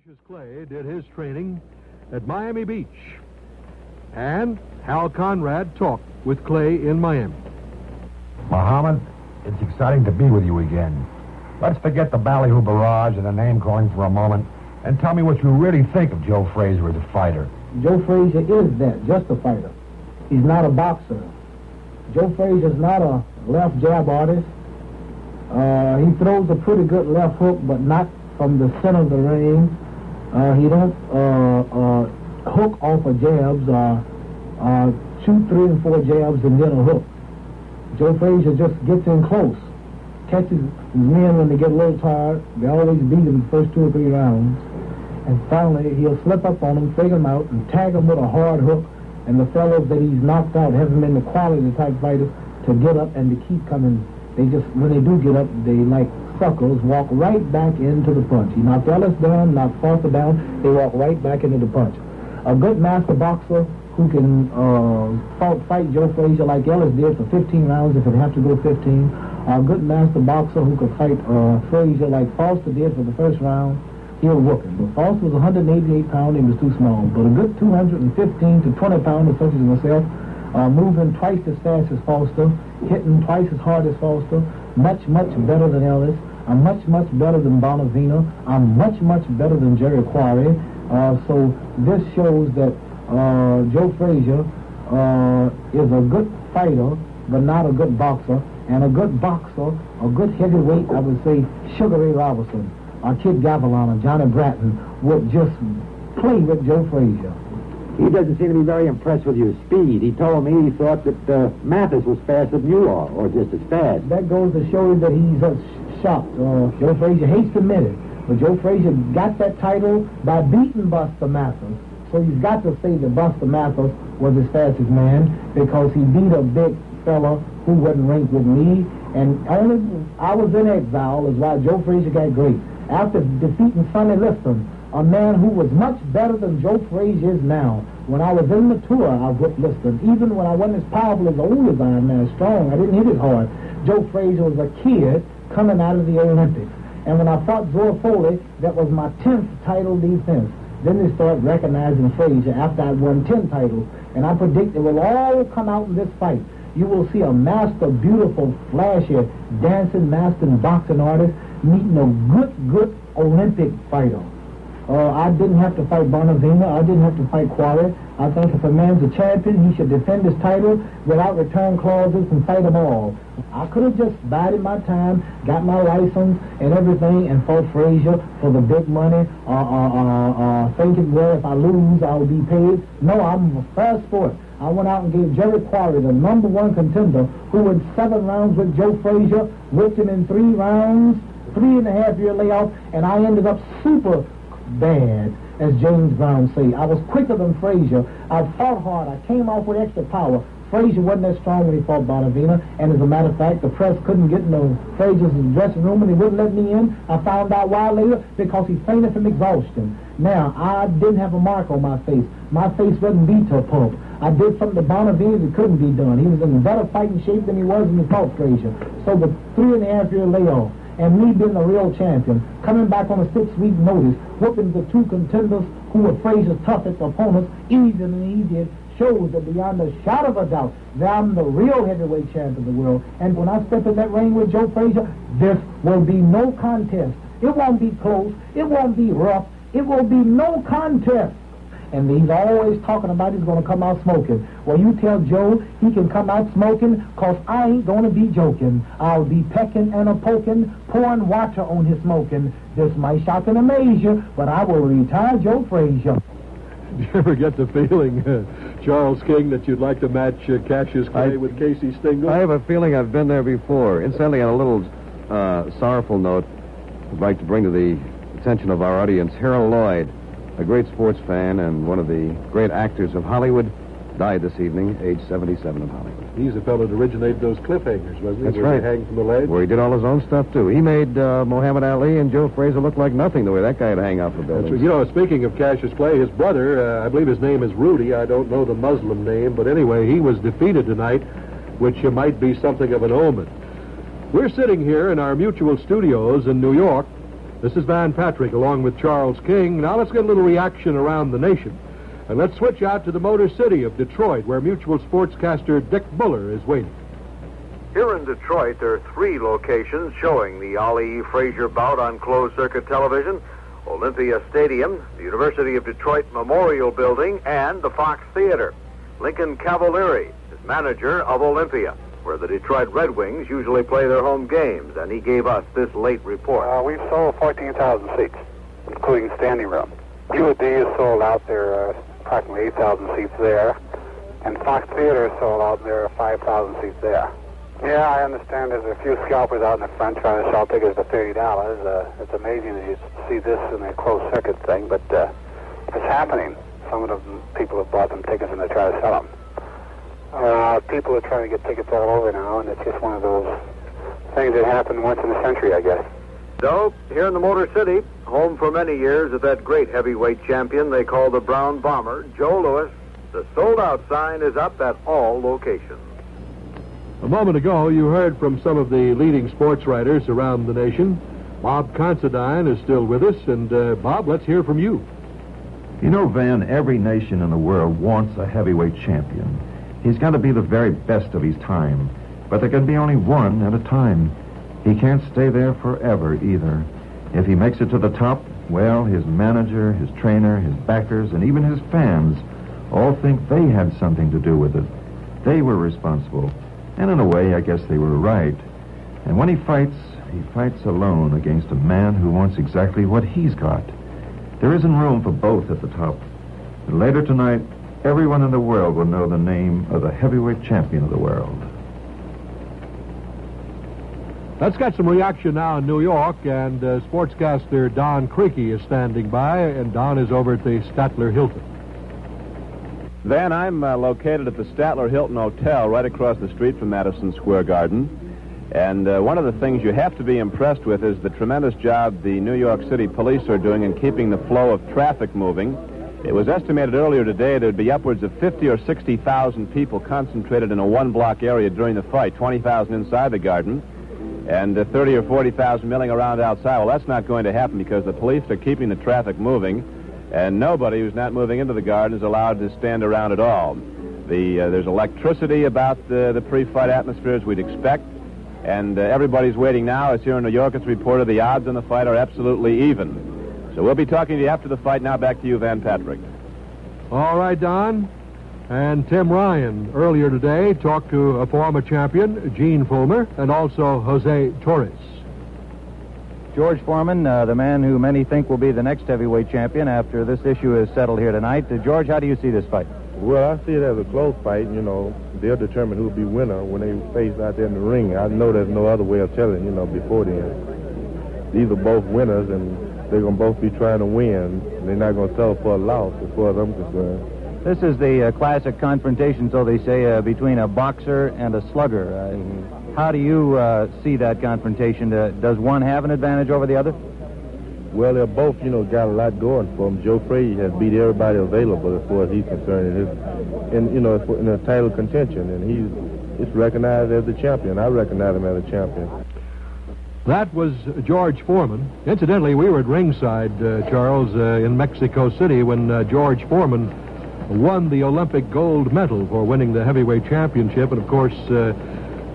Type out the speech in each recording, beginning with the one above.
Cassius Clay did his training at Miami Beach. And Hal Conrad talked with Clay in Miami. Muhammad, it's exciting to be with you again. Let's forget the ballyhoo barrage and the name-calling for a moment, and tell me what you really think of Joe Frazier as a fighter. Joe Frazier is that, just a fighter. He's not a boxer. Joe Frazier's not a left jab artist. He throws a pretty good left hook, but not from the center of the ring. He don't hook off of jabs, shoot 3 and 4 jabs and then a hook. Joe Frazier just gets in close, catches his men when they get a little tired. They always beat him the first 2 or 3 rounds. And finally, he'll slip up on them, figure him out, and tag him with a hard hook. And the fellows that he's knocked out haven't been the quality type fighters to get up and to keep coming. They just, when they do get up, they like suckers, walk right back into the punch. He knocked Ellis down, knocked Foster down, they walk right back into the punch. A good master boxer who can fight Joe Frazier like Ellis did for 15 rounds if it have to go 15. A good master boxer who could fight Frazier like Foster did for the first round, he'll whoop him. But Foster was 188 pounds, he was too small. But a good 215 to 20 pounders such as myself, moving twice as fast as Foster, hitting twice as hard as Foster, much better than Ellis. I'm much better than Bonavina. I'm much better than Jerry Quarry. So this shows that Joe Frazier is a good fighter, but not a good boxer. And a good boxer, a good heavyweight, I would say Sugar Ray Robinson, or Kid Gavilan, or Johnny Bratton would just play with Joe Frazier. He doesn't seem to be very impressed with your speed. He told me he thought that Mathis was faster than you are, or just as fast. That goes to show you that he's shocked. Joe Frazier hates to admit it, but Joe Frazier got that title by beating Buster Mathis. So he's got to say that Buster Mathis was his fastest man because he beat a big fella who wasn't ranked with me. And only I was in exile is why Joe Frazier got great. After defeating Sonny Liston, a man who was much better than Joe Frazier is now. When I was in the tour, I whipped Liston. Even when I wasn't as powerful as the old as I am now, strong, I didn't hit as hard. Joe Frazier was a kid coming out of the Olympics. And when I fought Zoe Foley, that was my 10th title defense. Then they started recognizing Frazier after I won 10 titles. And I predict it will all come out in this fight. You will see a master, beautiful, flashy, dancing, master, and boxing artist meeting a good Olympic fighter. I didn't have to fight Bonavina. I didn't have to fight Quarry. I think if a man's a champion, he should defend his title without return clauses and fight them all. I could have just bided my time, got my license and everything, and fought Frazier for the big money, thinking, well, if I lose, I'll be paid. No, I'm a fair sport. I went out and gave Jerry Quarry, the #1 contender, who went 7 rounds with Joe Frazier, whipped him in 3 rounds, 3.5-year layoff, and I ended up super bad, as James Brown say. I was quicker than Frazier. I fought hard. I came off with extra power. Frazier wasn't that strong when he fought Bonavina, and as a matter of fact, the press couldn't get no Frazier's dressing room, and he wouldn't let me in. I found out why later, because he fainted from exhaustion. Now, I didn't have a mark on my face. My face wasn't beat to a pulp. I did something to Bonavina that couldn't be done. He was in better fighting shape than he was when he fought Frazier. So the 3.5-year layoff, and me being a real champion, coming back on a 6-week notice, whooping the 2 contenders who were Frazier's toughest opponents easier than he did, shows that beyond a shadow of a doubt that I'm the real heavyweight champion of the world. And when I step in that ring with Joe Frazier, this will be no contest. It won't be close. It won't be rough. It will be no contest. And he's always talking about he's going to come out smoking. Well, you tell Joe he can come out smoking, because I ain't going to be joking. I'll be pecking and a-poking, pouring water on his smoking. This might shock and amaze you, but I will retire Joe Frazier. Do you ever get the feeling, Charles King, that you'd like to match Cassius Clay with Casey Stengel? I have a feeling I've been there before. Incidentally, on a little sorrowful note, I'd like to bring to the attention of our audience, Harold Lloyd, a great sports fan and one of the great actors of Hollywood, died this evening, age 77 in Hollywood. He's the fellow that originated those cliffhangers, wasn't he? That's where right. They hang from the ledge? Where he did all his own stuff, too. He made Muhammad Ali and Joe Frazier look like nothing, the way that guy'd hang off the buildings. You know, speaking of Cassius Clay, his brother, I believe his name is Rudy. I don't know the Muslim name, but anyway, he was defeated tonight, which might be something of an omen. We're sitting here in our mutual studios in New York, This is Van Patrick along with Charles King. Now let's get a little reaction around the nation. And let's switch out to the Motor City of Detroit, where mutual sportscaster Dick Buller is waiting. Here in Detroit, there are 3 locations showing the Ali-Frazier bout on closed-circuit television: Olympia Stadium, the University of Detroit Memorial Building, and the Fox Theater. Lincoln Cavalieri is manager of Olympia, where the Detroit Red Wings usually play their home games, and he gave us this late report. We've sold 14,000 seats, including standing room. UAD is sold out. There are approximately 8,000 seats there, and Fox Theater is sold out, and there are 5,000 seats there. Yeah, I understand there's a few scalpers out in the front trying to sell tickets for $30. It's amazing that you see this in a closed-circuit thing, but it's happening. Some of the people have bought them tickets and they try to sell them. People are trying to get tickets all over now, and it's just one of those things that happen once in a century, I guess. So, here in the Motor City, home for many years of that great heavyweight champion they call the Brown Bomber, Joe Louis, the sold-out sign is up at all locations. A moment ago, you heard from some of the leading sports writers around the nation. Bob Considine is still with us, and Bob, let's hear from you. You know, Van, every nation in the world wants a heavyweight champion. He's got to be the very best of his time, but there can be only one at a time. He can't stay there forever either. If he makes it to the top, well, his manager, his trainer, his backers, and even his fans all think they had something to do with it. They were responsible. And in a way, I guess they were right. And when he fights alone against a man who wants exactly what he's got. There isn't room for both at the top. And later tonight, everyone in the world will know the name of the heavyweight champion of the world. Let's get some reaction now in New York, and sportscaster Don Criqui is standing by, and Don is over at the Statler Hilton. Van, I'm located at the Statler Hilton Hotel right across the street from Madison Square Garden. And one of the things you have to be impressed with is the tremendous job the New York City police are doing in keeping the flow of traffic moving. It was estimated earlier today there'd be upwards of 50 or 60,000 people concentrated in a one-block area during the fight, 20,000 inside the garden, and 30 or 40,000 milling around outside. Well, that's not going to happen because the police are keeping the traffic moving, and nobody who's not moving into the garden is allowed to stand around at all. There's electricity about the pre-fight atmosphere as we'd expect, and everybody's waiting now. As here in New York, it's reported the odds on the fight are absolutely even. So we'll be talking to you after the fight. Now back to you, Van Patrick. All right, Don. And Tim Ryan, earlier today, talked to a former champion, Gene Fulmer, and also Jose Torres. George Foreman, the man who many think will be the next heavyweight champion after this issue is settled here tonight. George, how do you see this fight? Well, I see it as a close fight. You know, they'll determine who'll be winner when they face out there in the ring. I know there's no other way of telling, before then. These are both winners, and they're going to both be trying to win. They're not going to settle for a loss, as far as I'm concerned. This is the classic confrontation, so they say, between a boxer and a slugger. How do you see that confrontation? Does one have an advantage over the other? Well, they're both, got a lot going for them. Joe Frazier has beat everybody available as far as he's concerned in a title contention, and he's recognized as the champion. I recognize him as a champion. That was George Foreman. Incidentally, we were at ringside, Charles, in Mexico City when George Foreman won the Olympic gold medal for winning the heavyweight championship. And, of course,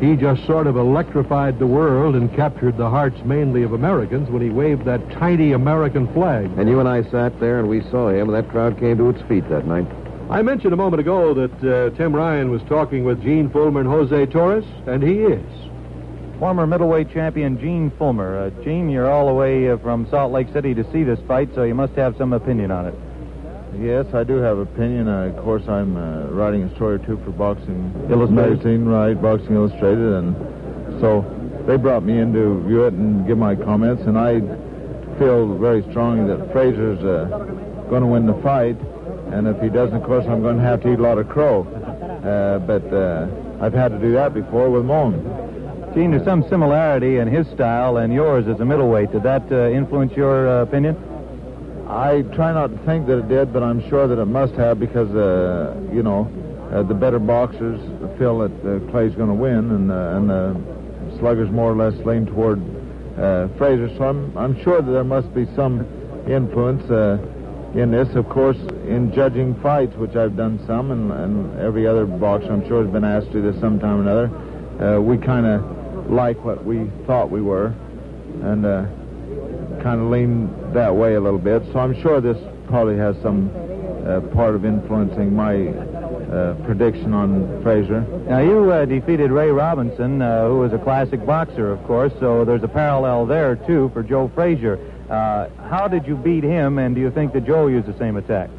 he just sort of electrified the world and captured the hearts mainly of Americans when he waved that tiny American flag. And you and I sat there and we saw him, and that crowd came to its feet that night. I mentioned a moment ago that Tim Ryan was talking with Gene Fulmer and Jose Torres, and he is. Former middleweight champion Gene Fulmer. Gene, you're all the way from Salt Lake City to see this fight, so you must have some opinion on it. Yes, I do have opinion. Of course, I'm writing a story or two for Boxing Illustrated Magazine, right, Boxing Illustrated, and so they brought me in to view it and give my comments, and I feel very strongly that Frazier's going to win the fight, and if he doesn't, of course, I'm going to have to eat a lot of crow. But I've had to do that before with Moan. Gene, there's some similarity in his style and yours as a middleweight. Did that influence your opinion? I try not to think that it did, but I'm sure that it must have because, the better boxers feel that Clay's going to win, and the sluggers more or less lean toward Frazier. So I'm sure that there must be some influence in this. Of course, in judging fights, which I've done some, and every other boxer I'm sure has been asked to do this sometime or another, we kind of like what we thought we were, and kind of lean that way a little bit. So I'm sure this probably has some part of influencing my prediction on Frazier. Now, you defeated Ray Robinson, who was a classic boxer, of course, so there's a parallel there, too, for Joe Frazier. How did you beat him, and do you think that Joe used the same attack?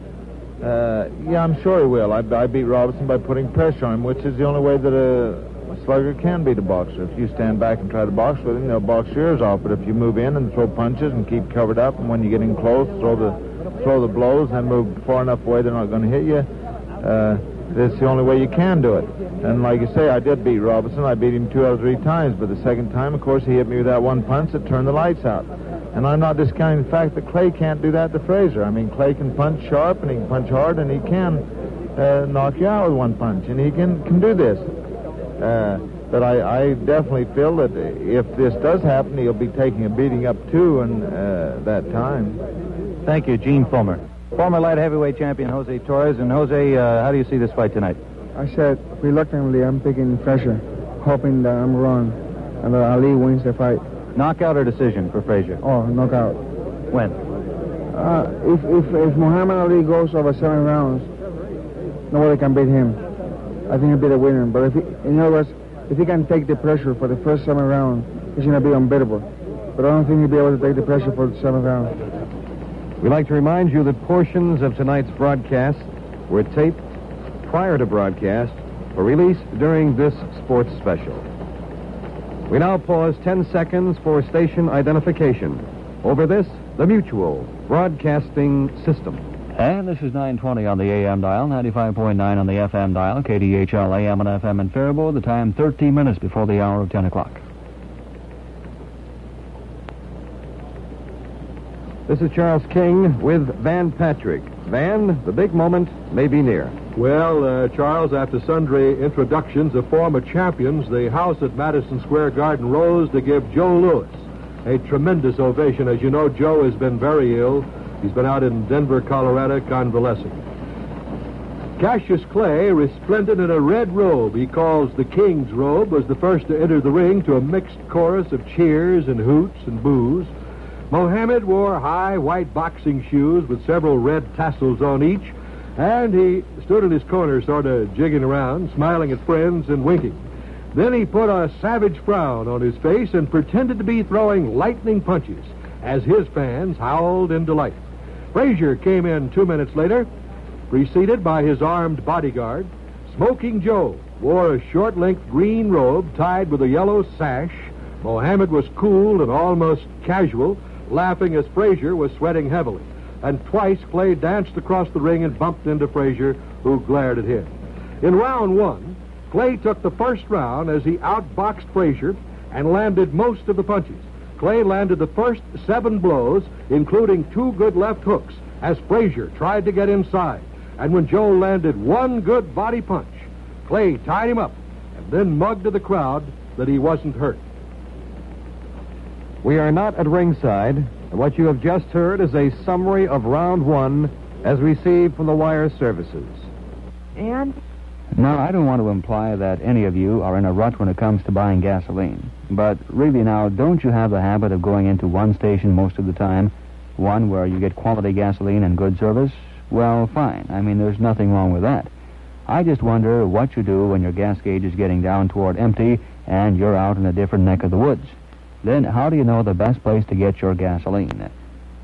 Yeah, I'm sure he will. I beat Robinson by putting pressure on him, which is the only way that a slugger can beat a boxer. If you stand back and try to box with him, they'll box your ears off. But if you move in and throw punches and keep covered up, and when you get in close, throw the blows and move far enough away they're not going to hit you, that's the only way you can do it. And like you say, I did beat Robinson. I beat him 2 out of 3 times. But the second time, of course, he hit me with that one punch that turned the lights out. And I'm not discounting the fact that Clay can't do that to Frazier. I mean, Clay can punch sharp and he can punch hard and he can knock you out with one punch. And he can do this. But I definitely feel that if this does happen, he'll be taking a beating up too in that time. Thank you, Gene Fulmer. Former light heavyweight champion Jose Torres. And Jose, how do you see this fight tonight? I said, reluctantly, I'm picking Frazier, hoping that I'm wrong and that Ali wins the fight. Knockout or decision for Frazier? Oh, knockout. When? If Muhammad Ali goes over 7 rounds, nobody can beat him. I think he'll be the winner. But in other words, if he can take the pressure for the first 7 rounds, he's going to be unbeatable. But I don't think he'll be able to take the pressure for the 7th round. We'd like to remind you that portions of tonight's broadcast were taped prior to broadcast for release during this sports special. We now pause 10 seconds for station identification. Over this, the Mutual Broadcasting System. And this is 920 on the AM dial, 95.9 on the FM dial, KDHL AM and FM in Faribault. The time 13 minutes before the hour of 10 o'clock. This is Charles King with Van Patrick. Van, the big moment may be near. Well, Charles, after sundry introductions of former champions, the house at Madison Square Garden rose to give Joe Louis a tremendous ovation. As you know, Joe has been very ill. He's been out in Denver, Colorado, convalescing. Cassius Clay, resplendent in a red robe he calls the King's robe, was the first to enter the ring to a mixed chorus of cheers and hoots and boos. Mohammed wore high white boxing shoes with several red tassels on each, and he stood in his corner sort of jigging around, smiling at friends and winking. Then he put a savage frown on his face and pretended to be throwing lightning punches as his fans howled in delight. Frazier came in 2 minutes later, preceded by his armed bodyguard. Smoking Joe wore a short-length green robe tied with a yellow sash. Mohammed was cool and almost casual, laughing as Frazier was sweating heavily. And twice Clay danced across the ring and bumped into Frazier, who glared at him. In round 1, Clay took the first round as he outboxed Frazier and landed most of the punches. Clay landed the first 7 blows, including 2 good left hooks, as Frazier tried to get inside. And when Joe landed 1 good body punch, Clay tied him up and then mugged to the crowd that he wasn't hurt. We are not at ringside. What you have just heard is a summary of round 1 as received from the wire services. And? Now, I don't want to imply that any of you are in a rut when it comes to buying gasoline. But really now, don't you have the habit of going into one station most of the time? One where you get quality gasoline and good service? Well, fine. I mean, there's nothing wrong with that. I just wonder what you do when your gas gauge is getting down toward empty and you're out in a different neck of the woods. Then how do you know the best place to get your gasoline?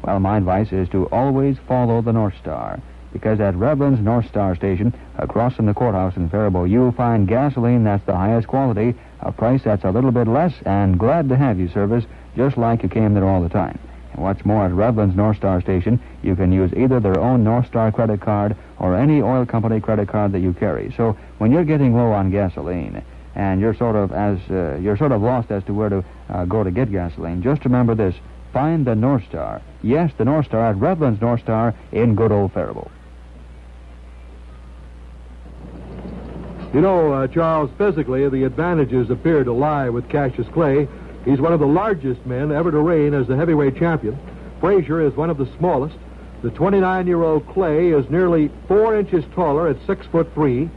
Well, my advice is to always follow the North Star, because at Revlin's North Star station, across from the courthouse in Faribault, you'll find gasoline that's the highest quality, a price that's a little bit less, and glad to have you service, just like you came there all the time. And what's more, at Revlin's North Star station, you can use either their own North Star credit card or any oil company credit card that you carry. So when you're getting low on gasoline, and you're sort of lost as to where to go to get gasoline, just remember this: find the North Star. Yes, the North Star at Revlin's North Star in good old Faribault. You know, Charles, physically the advantages appear to lie with Cassius Clay. He's one of the largest men ever to reign as the heavyweight champion. Frazier is one of the smallest. The 29-year-old Clay is nearly 4 inches taller at 6'3",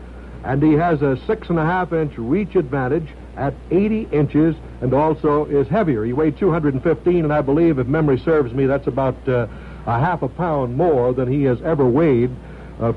and he has a 6.5-inch reach advantage at 80 inches, and also is heavier. He weighed 215, and I believe, if memory serves me, that's about a half a pound more than he has ever weighed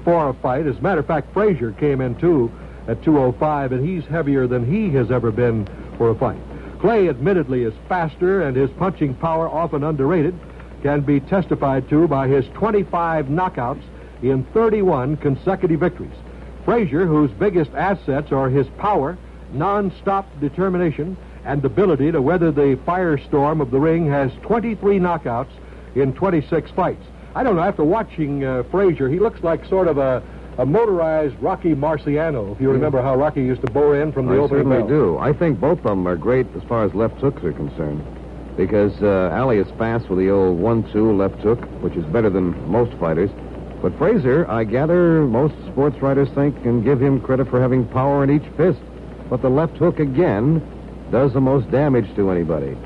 for a fight. As a matter of fact, Frazier came in, too, at 205, and he's heavier than he has ever been for a fight. Clay, admittedly, is faster, and his punching power, often underrated, can be testified to by his 25 knockouts in 31 consecutive victories. Frazier, whose biggest assets are his power, non-stop determination, and ability to weather the firestorm of the ring, has 23 knockouts in 26 fights. I don't know, after watching Frazier, he looks like sort of a motorized Rocky Marciano, if you remember how Rocky used to bore in from the opening bell. I certainly do. I think both of them are great as far as left hooks are concerned, because Ali is fast with the old 1-2 left hook, which is better than most fighters. But Frazier, I gather most sports writers think and give him credit for having power in each fist. But the left hook, again, does the most damage to anybody.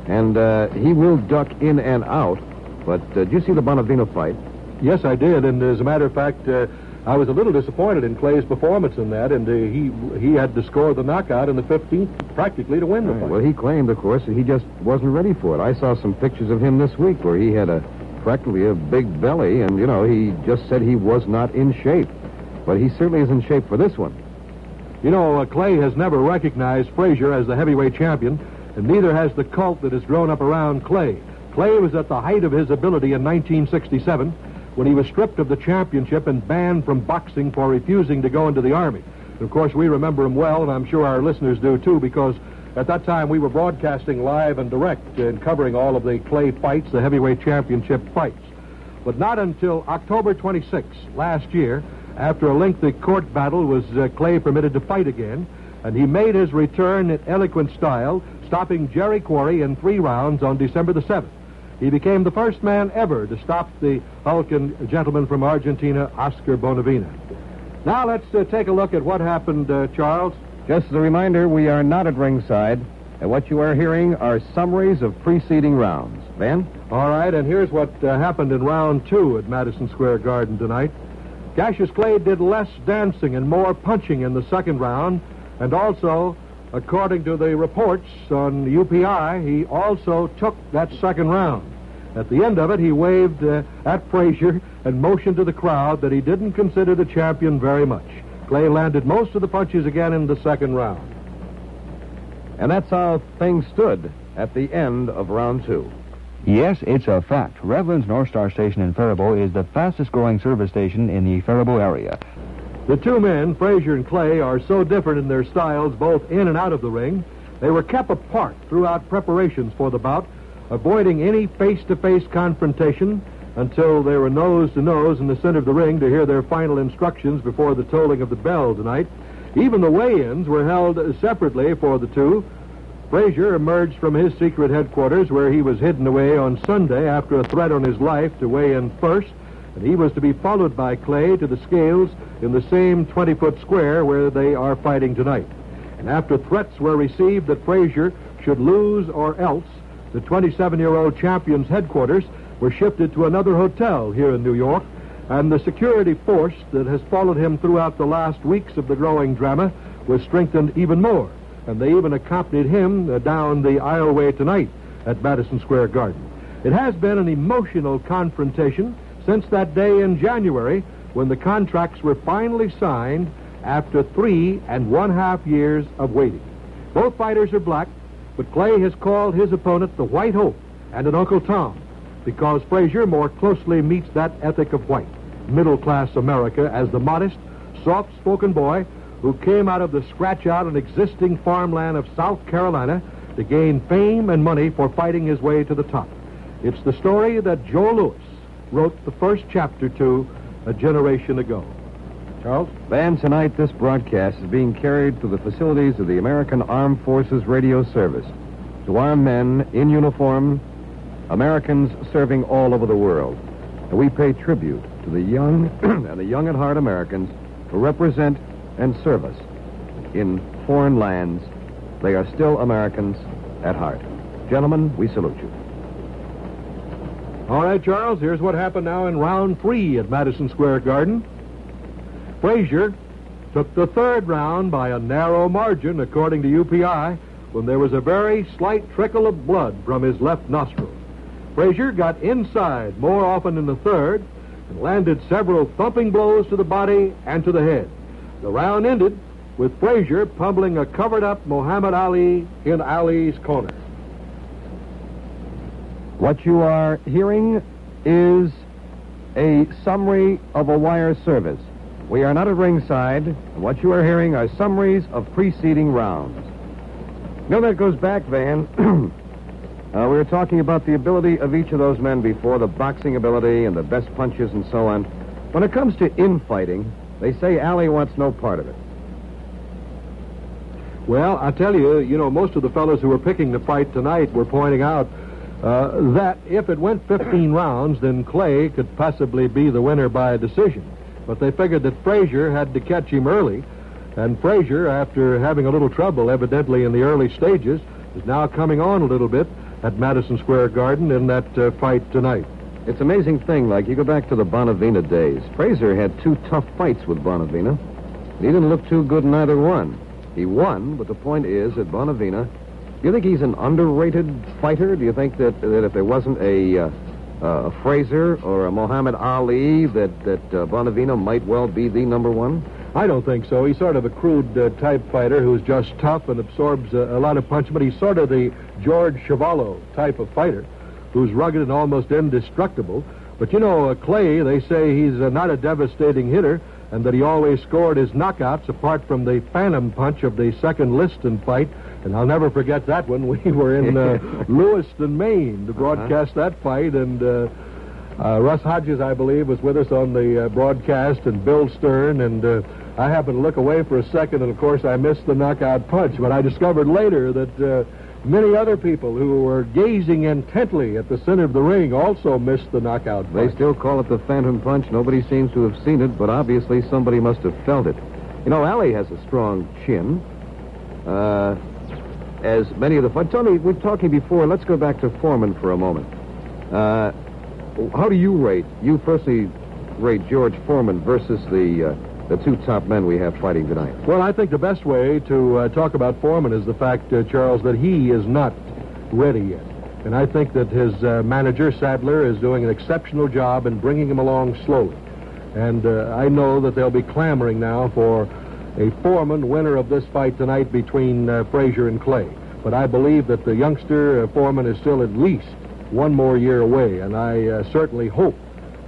And he will duck in and out. But did you see the Bonavino fight? Yes, I did. And as a matter of fact, I was a little disappointed in Clay's performance in that, and he had to score the knockout in the 15th practically to win the fight. Well, he claimed, of course, that he just wasn't ready for it. I saw some pictures of him this week where he had practically a big belly, and, you know, he just said he was not in shape. But he certainly is in shape for this one. You know, Clay has never recognized Frazier as the heavyweight champion, and neither has the cult that has grown up around Clay. Clay was at the height of his ability in 1967, when he was stripped of the championship and banned from boxing for refusing to go into the Army. And of course, we remember him well, and I'm sure our listeners do too, because at that time we were broadcasting live and direct and covering all of the Clay fights, the heavyweight championship fights. But not until October 26 last year, after a lengthy court battle, was Clay permitted to fight again, and he made his return in eloquent style, stopping Jerry Quarry in 3 rounds on December the 7th. He became the first man ever to stop the Hulking gentleman from Argentina, Oscar Bonavena. Now let's take a look at what happened, Charles. Just as a reminder, we are not at ringside, and what you are hearing are summaries of preceding rounds. Ben? All right, and here's what happened in round 2 at Madison Square Garden tonight. Cassius Clay did less dancing and more punching in the second round, and also, according to the reports on UPI, he also took that second round. At the end of it, he waved at Frazier and motioned to the crowd that he didn't consider the champion very much. Clay landed most of the punches again in the second round. And that's how things stood at the end of round 2. Yes, it's a fact. Revlin's North Star station in Faribault is the fastest-growing service station in the Faribault area. The two men, Frazier and Clay, are so different in their styles, both in and out of the ring. They were kept apart throughout preparations for the bout, avoiding any face-to-face confrontation until they were nose-to-nose in the center of the ring to hear their final instructions before the tolling of the bell tonight. Even the weigh-ins were held separately for the two. Frazier emerged from his secret headquarters, where he was hidden away on Sunday after a threat on his life to weigh in first, and he was to be followed by Clay to the scales in the same 20-foot square where they are fighting tonight. And after threats were received that Frazier should lose or else, the 27-year-old champion's headquarters were shifted to another hotel here in New York, and the security force that has followed him throughout the last weeks of the growing drama was strengthened even more, and they even accompanied him down the aisleway tonight at Madison Square Garden. It has been an emotional confrontation since that day in January when the contracts were finally signed after 3.5 years of waiting. Both fighters are black, but Clay has called his opponent the White Hope and an Uncle Tom, because Frazier more closely meets that ethic of white, middle-class America, as the modest, soft-spoken boy who came out of the scratch-out and existing farmland of South Carolina to gain fame and money for fighting his way to the top. It's the story that Joe Louis wrote the first chapter to a generation ago. Charles? Ben, tonight this broadcast is being carried through the facilities of the American Armed Forces Radio Service to armed men in uniform, Americans serving all over the world. And we pay tribute to the young and the young at heart Americans who represent and serve us in foreign lands. They are still Americans at heart. Gentlemen, we salute you. All right, Charles, here's what happened now in round 3 at Madison Square Garden. Frazier took the third round by a narrow margin, according to UPI, when there was a very slight trickle of blood from his left nostril. Frazier got inside more often in the third and landed several thumping blows to the body and to the head. The round ended with Frazier pummeling a covered-up Muhammad Ali in Ali's corner. What you are hearing is a summary of a wire service. We are not at ringside, and what you are hearing are summaries of preceding rounds. No, that goes back, Van. We were talking about the ability of each of those men before, the boxing ability and the best punches and so on. When it comes to infighting, they say Ali wants no part of it. Well, I tell you, most of the fellows who were picking the fight tonight were pointing out that if it went 15 rounds, then Clay could possibly be the winner by a decision. But they figured that Frazier had to catch him early, and Frazier, after having a little trouble evidently in the early stages, is now coming on a little bit at Madison Square Garden in that fight tonight. It's an amazing thing, like you go back to the Bonavina days. Frazier had 2 tough fights with Bonavina. He didn't look too good in either one. He won, but the point is that Bonavina, do you think he's an underrated fighter? Do you think that if there wasn't a Frazier or a Muhammad Ali, that Bonavina might well be the number one? I don't think so. He's sort of a crude type fighter who's just tough and absorbs a lot of punch, but he's sort of the George Chuvalo type of fighter who's rugged and almost indestructible. But Clay, they say he's not a devastating hitter and that he always scored his knockouts apart from the phantom punch of the second Liston fight. And I'll never forget that one. We were in Lewiston, Maine to broadcast that fight, and Russ Hodges, I believe, was with us on the broadcast, and Bill Stern, and I happened to look away for a second, and of course I missed the knockout punch, but I discovered later that many other people who were gazing intently at the center of the ring also missed the knockout punch. They still call it the phantom punch. Nobody seems to have seen it, but obviously somebody must have felt it. Ali has a strong chin. As many of the fights. Tony, we're talking before. Let's go back to Foreman for a moment. How do you personally rate George Foreman versus the 2 top men we have fighting tonight? Well, I think the best way to talk about Foreman is the fact, Charles, that he is not ready yet. And I think that his manager, Sadler, is doing an exceptional job in bringing him along slowly. And I know that they'll be clamoring now for a Foreman winner of this fight tonight between Frazier and Clay. But I believe that the youngster, Foreman, is still at least 1 more year away, and I certainly hope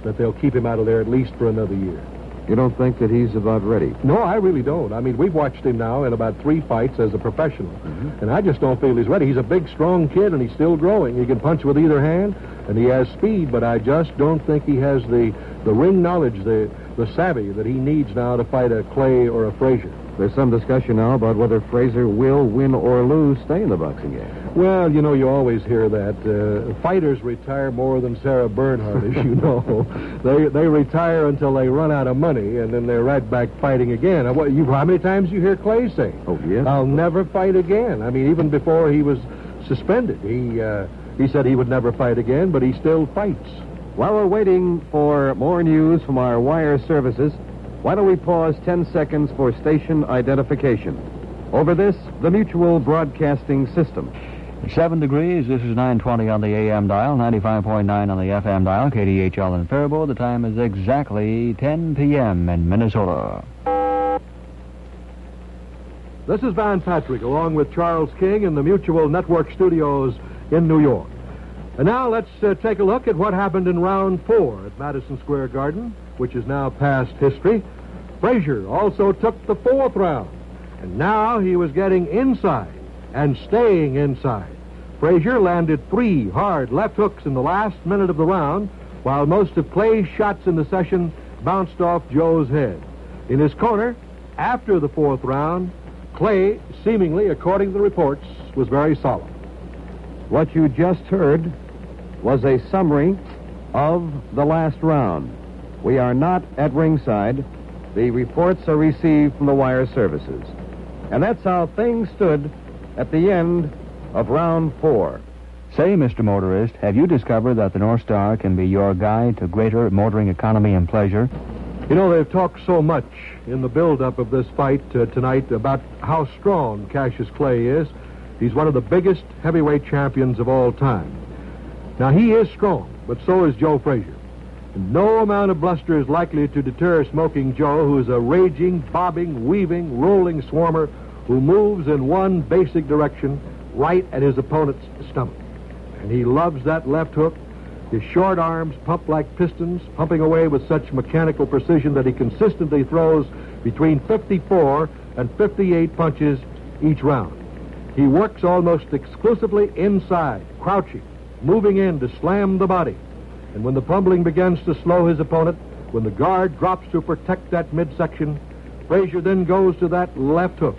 that they'll keep him out of there at least for another year. You don't think that he's about ready? No, I really don't. I mean, we've watched him now in about 3 fights as a professional, and I just don't feel he's ready. He's a big, strong kid, and he's still growing. He can punch with either hand, and he has speed, but I just don't think he has the ring knowledge, the savvy that he needs now to fight a Clay or a Frazier. There's some discussion now about whether Frazier will, win or lose, stay in the boxing game. Well, you always hear that. Fighters retire more than Sarah Bernhardt, as you know. They retire until they run out of money, and then they're right back fighting again. How many times you hear Clay say, "Oh, yeah, I'll never fight again"? I mean, even before he was suspended, he said he would never fight again, but he still fights. While we're waiting for more news from our wire services, why don't we pause 10 seconds for station identification? Over this, the Mutual Broadcasting System. 7 degrees. This is 920 on the AM dial, 95.9 on the FM dial, KDHL in Faribault. The time is exactly 10 p.m. in Minnesota. This is Van Patrick, along with Charles King in the Mutual Network Studios in New York. And now let's take a look at what happened in round 4 at Madison Square Garden, which is now past history. Frazier also took the 4th round, and now he was getting inside and staying inside. Frazier landed 3 hard left hooks in the last minute of the round, while most of Clay's shots in the session bounced off Joe's head. In his corner, after the 4th round, Clay, seemingly, according to the reports, was very solemn. What you just heard was a summary of the last round. We are not at ringside. The reports are received from the wire services. And that's how things stood at the end of round 4. Say, Mr. Motorist, have you discovered that the North Star can be your guide to greater motoring economy and pleasure? You know, they've talked so much in the build-up of this fight tonight about how strong Cassius Clay is. He's one of the biggest heavyweight champions of all time. Now, he is strong, but so is Joe Frazier. And no amount of bluster is likely to deter Smoking Joe, who is a raging, bobbing, weaving, rolling swarmer who moves in one basic direction, right at his opponent's stomach. And he loves that left hook. His short arms pump like pistons, pumping away with such mechanical precision that he consistently throws between 54 and 58 punches each round. He works almost exclusively inside, crouching, moving in to slam the body. And when the fumbling begins to slow his opponent, when the guard drops to protect that midsection, Frazier then goes to that left hook.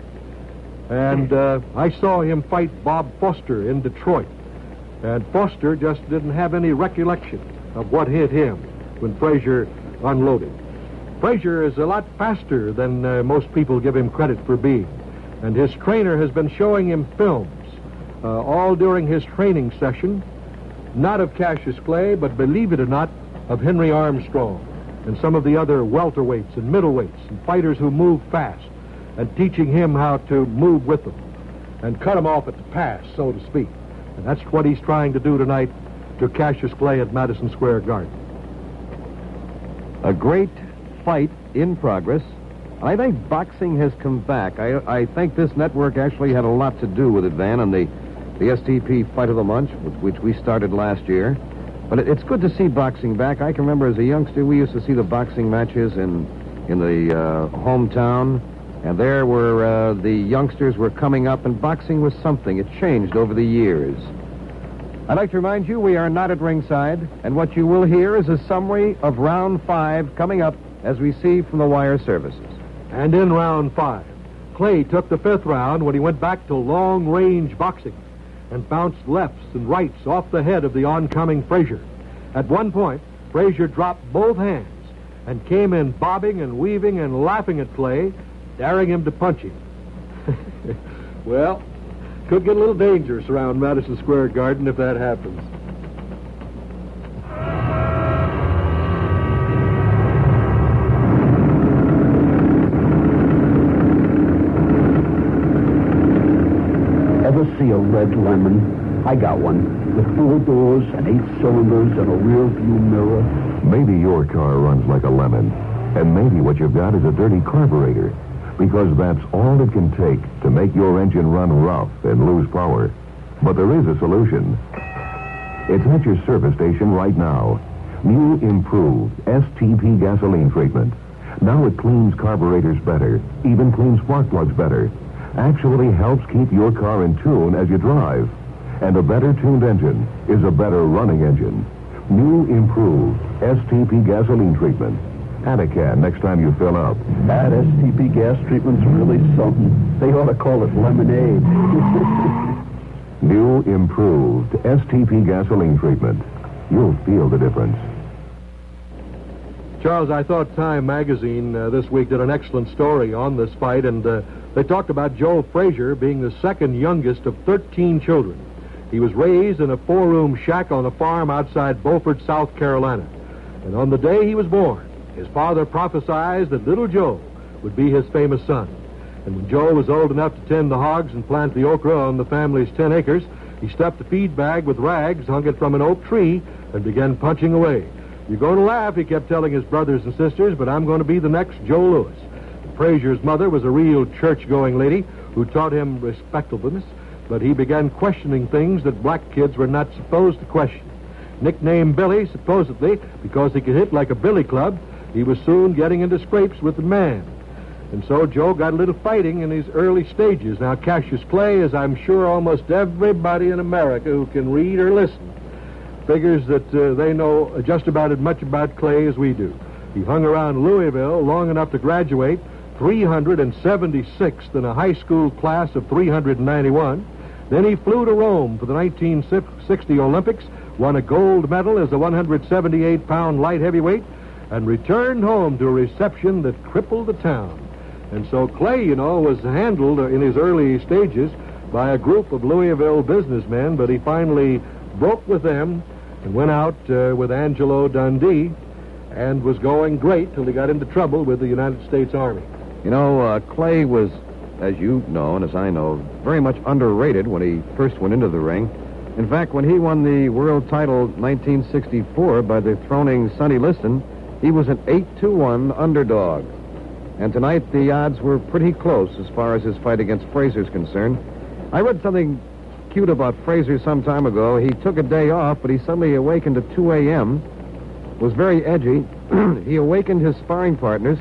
And I saw him fight Bob Foster in Detroit. And Foster just didn't have any recollection of what hit him when Frazier unloaded. Frazier is a lot faster than most people give him credit for being. And his trainer has been showing him films all during his training session, not of Cassius Clay, but believe it or not, of Henry Armstrong and some of the other welterweights and middleweights and fighters who move fast, and teaching him how to move with them and cut them off at the pass, so to speak. And that's what he's trying to do tonight to Cassius Clay at Madison Square Garden. A great fight in progress. I think boxing has come back. I think this network actually had a lot to do with it, Van, and the STP Fight of the Month, which we started last year. But it's good to see boxing back. I can remember as a youngster, we used to see the boxing matches in the hometown, and there were the youngsters were coming up, and boxing was something. It changed over the years. I'd like to remind you we are not at ringside, and what you will hear is a summary of round 5 coming up as we see from the wire services. And in round 5, Clay took the 5th round when he went back to long-range boxing and bounced lefts and rights off the head of the oncoming Frazier. At one point, Frazier dropped both hands and came in bobbing and weaving and laughing at Clay, daring him to punch him. Well, could get a little dangerous around Madison Square Garden if that happens. Ever see a red lemon? I got one, with 4 doors and 8 cylinders and a rear view mirror. Maybe your car runs like a lemon, and maybe what you've got is a dirty carburetor, because that's all it can take to make your engine run rough and lose power. But there is a solution. It's at your service station right now. New improved STP gasoline treatment. Now it cleans carburetors better, even cleans spark plugs better. Actually helps keep your car in tune as you drive. And a better tuned engine is a better running engine. New improved STP gasoline treatment. Add a can next time you fill up. That STP gas treatment's really something. They ought to call it lemonade. New improved STP gasoline treatment. You'll feel the difference. Charles, I thought Time magazine this week did an excellent story on this fight, and they talked about Joe Frazier being the second youngest of 13 children. He was raised in a 4-room shack on a farm outside Beaufort, South Carolina. And on the day he was born, his father prophesied that little Joe would be his famous son. And when Joe was old enough to tend the hogs and plant the okra on the family's 10 acres, he stuffed a feed bag with rags, hung it from an oak tree, and began punching away. You're going to laugh, he kept telling his brothers and sisters, but I'm going to be the next Joe Louis. Frazier's mother was a real church-going lady who taught him respectableness, but he began questioning things that black kids were not supposed to question. Nicknamed Billy, supposedly, because he could hit like a billy club, he was soon getting into scrapes with the man. And so Joe got a little fighting in his early stages. Now, Cassius Clay, as I'm sure almost everybody in America who can read or listen, figures that they know just about as much about Clay as we do. He hung around Louisville long enough to graduate 376th in a high school class of 391. Then he flew to Rome for the 1960 Olympics, won a gold medal as a 178-pound light heavyweight, and returned home to a reception that crippled the town. And so Clay, you know, was handled in his early stages by a group of Louisville businessmen, but he finally broke with them and went out with Angelo Dundee and was going great till he got into trouble with the United States Army. You know, Clay was, as you know and as I know, very much underrated when he first went into the ring. In fact, when he won the world title 1964 by dethroning Sonny Liston, he was an 8-1 underdog. And tonight the odds were pretty close as far as his fight against Frazier is concerned. I read something cute about Frazier some time ago. He took a day off, but he suddenly awakened at 2 a.m., was very edgy. He awakened his sparring partners,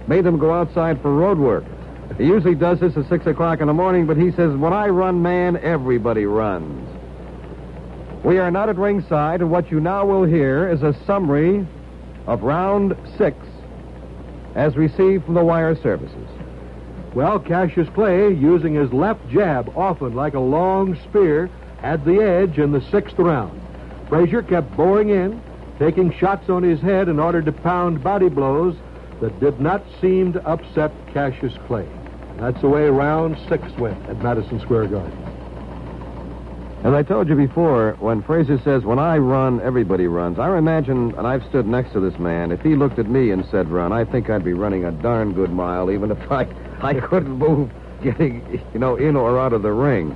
made them go outside for road work. He usually does this at 6 o'clock in the morning, but he says, when I run, man, everybody runs. We are not at ringside, and what you now will hear is a summary of round 6 as received from the wire services. Well, Cassius Clay, using his left jab, often like a long spear, had the edge in the 6th round. Frazier kept boring in, taking shots on his head in order to pound body blows that did not seem to upset Cassius Clay. That's the way round 6 went at Madison Square Garden. As I told you before, when Frazier says, when I run, everybody runs, I imagine, and I've stood next to this man, if he looked at me and said run, I think I'd be running a darn good mile, even if I couldn't move getting, in or out of the ring.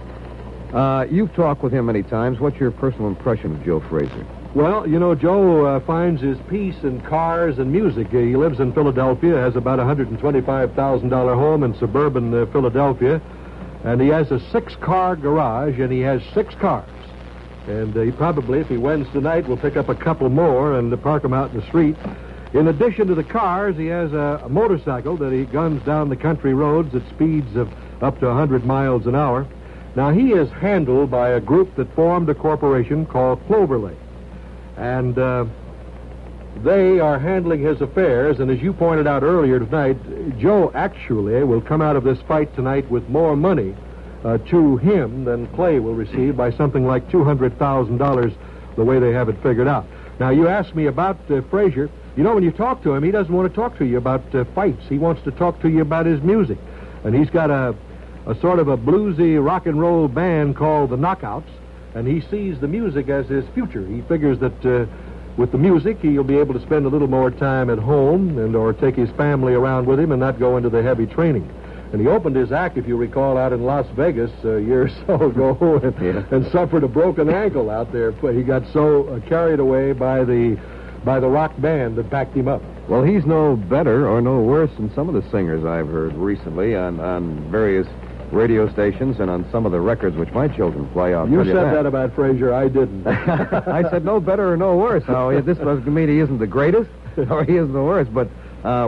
You've talked with him many times. What's your personal impression of Joe Frazier? Well, Joe finds his peace in cars and music. He lives in Philadelphia, has about a $125,000 home in suburban Philadelphia. And he has a 6-car garage, and he has 6 cars. And he probably, if he wins tonight, will pick up a couple more and park them out in the street. In addition to the cars, he has a motorcycle that he guns down the country roads at speeds of up to 100 miles an hour. Now, he is handled by a group that formed a corporation called Cloverlake. And they are handling his affairs, and as you pointed out earlier tonight, Joe actually will come out of this fight tonight with more money to him than Clay will receive by something like $200,000, the way they have it figured out. Now, you asked me about Frazier. When you talk to him, he doesn't want to talk to you about fights. He wants to talk to you about his music. And he's got a sort of a bluesy rock and roll band called the Knockouts, and he sees the music as his future. He figures that with the music, he'll be able to spend a little more time at home or take his family around with him and not go into the heavy training. And he opened his act, if you recall, out in Las Vegas a year or so ago and suffered a broken ankle out there. He got so carried away by the rock band that backed him up. Well, he's no better or no worse than some of the singers I've heard recently on various radio stations and on some of the records which my children play. You said that about Frazier. I didn't. I said no better or no worse. Now, this doesn't mean he isn't the greatest or he isn't the worst, but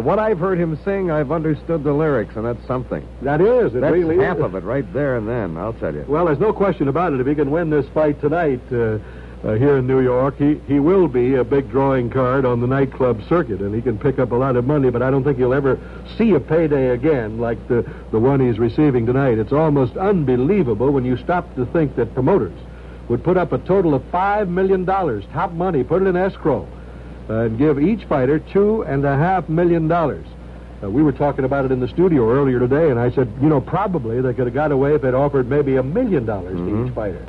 what I've heard him sing, I've understood the lyrics, and that's something. That is. That's really half is. of it right there and then, I'll tell you. Well, there's no question about it. If he can win this fight tonight here in New York, he will be a big drawing card on the nightclub circuit, and he can pick up a lot of money, but I don't think you'll ever see a payday again like the one he's receiving tonight. It's almost unbelievable when you stop to think that promoters would put up a total of $5 million, top money, put it in escrow, and give each fighter $2.5 million. We were talking about it in the studio earlier today, and I said, probably they could have got away if they'd offered maybe $1 million to each fighter.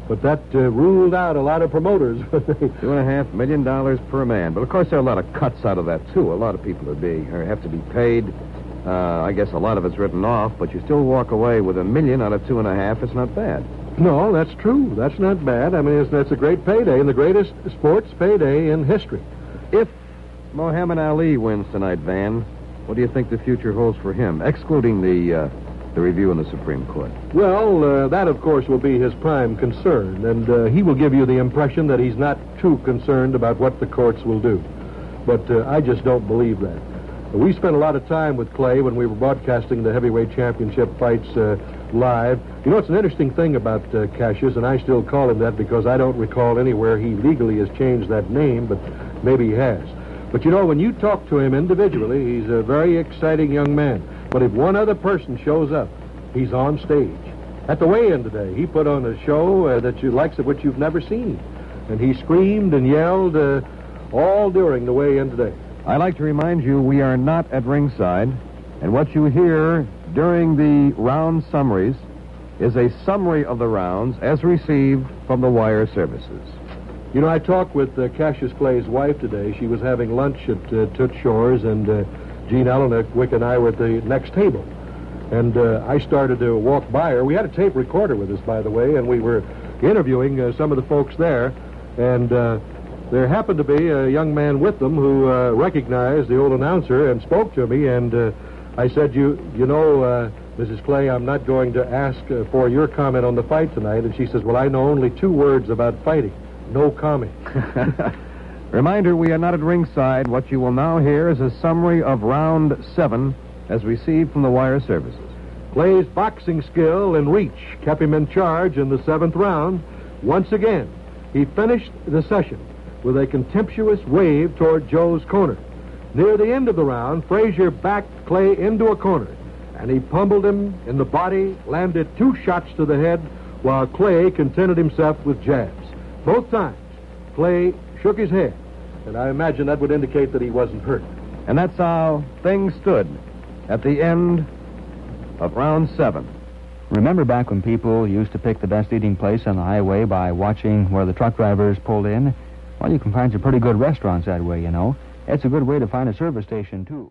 But that ruled out a lot of promoters. $2.5 million per man. But, of course, there are a lot of cuts out of that, too. A lot of people have to be paid. I guess a lot of it's written off, but you still walk away with $1 million out of $2.5. It's not bad. No, that's true. That's not bad. I mean, that's a great payday, and the greatest sports payday in history. If Muhammad Ali wins tonight, Van, what do you think the future holds for him, excluding the review in the Supreme Court? Well, that, of course, will be his prime concern, and he will give you the impression that he's not too concerned about what the courts will do. But I just don't believe that. We spent a lot of time with Clay when we were broadcasting the heavyweight championship fights live. It's an interesting thing about Cassius, and I still call him that because I don't recall anywhere he legally has changed that name, but maybe he has. But, when you talk to him individually, he's a very exciting young man. But if one other person shows up, he's on stage. At the weigh-in today, he put on a show likes of which you've never seen. And he screamed and yelled all during the weigh-in today. I'd like to remind you we are not at ringside, and what you hear during the round summaries is a summary of the rounds as received from the wire services. You know, I talked with Cassius Clay's wife today. She was having lunch at Toots Shores, and Gene Ellenwick and I were at the next table. And I started to walk by her. We had a tape recorder with us, by the way, and we were interviewing some of the folks there. And there happened to be a young man with them who recognized the old announcer and spoke to me. And I said, you know, Mrs. Clay, I'm not going to ask for your comment on the fight tonight. And she says, well, I know only 2 words about fighting. No comment. Reminder, we are not at ringside. What you will now hear is a summary of round 7 as received from the wire services. Clay's boxing skill and reach kept him in charge in the 7th round. Once again, he finished the session with a contemptuous wave toward Joe's corner. Near the end of the round, Frazier backed Clay into a corner, and he pummeled him in the body, landed 2 shots to the head, while Clay contented himself with jabs. Both times, Clay shook his head, and I imagine that would indicate that he wasn't hurt. And that's how things stood at the end of round 7. Remember back when people used to pick the best eating place on the highway by watching where the truck drivers pulled in? Well, you can find some pretty good restaurants that way, you know. It's a good way to find a service station, too.